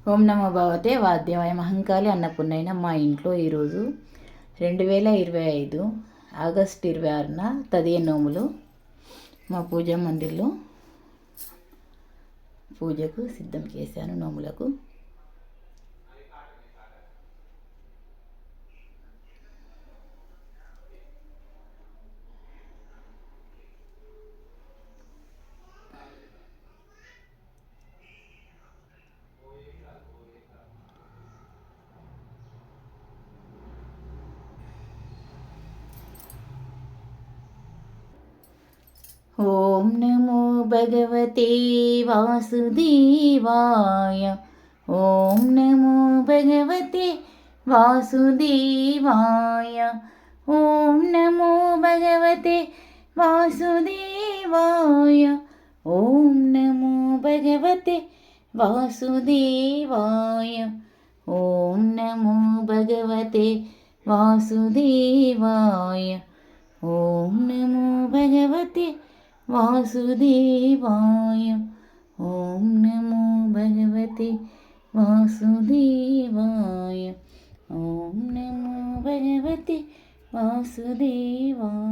ఓం నమో భగవతే వాద్యవాయ మహంకాళి అన్నపూర్ణైన మా ఇంట్లో ఈరోజు 2025 ఆగస్టు 26న తదియ నోములు. మా పూజా మందిర్లో పూజకు సిద్ధం చేశాను. నోములకు ఓం నమో భగవతే వాసుదేవాయ. ఓం నమో భగవతే వాసుదేవాయ. ఓం నమో భగవతే వాసుదేవాయ. ఓం నమో భగవతే వాసుదేవాయ. ఓం నమో భగవతే వాసుదేవాయ. ఓం నమో భగవతే వాసుదేవాయ. ఓం నమో భగవతే వాసుదేవాయ. ఓం నమో భగవతే వాసుదేవాయ.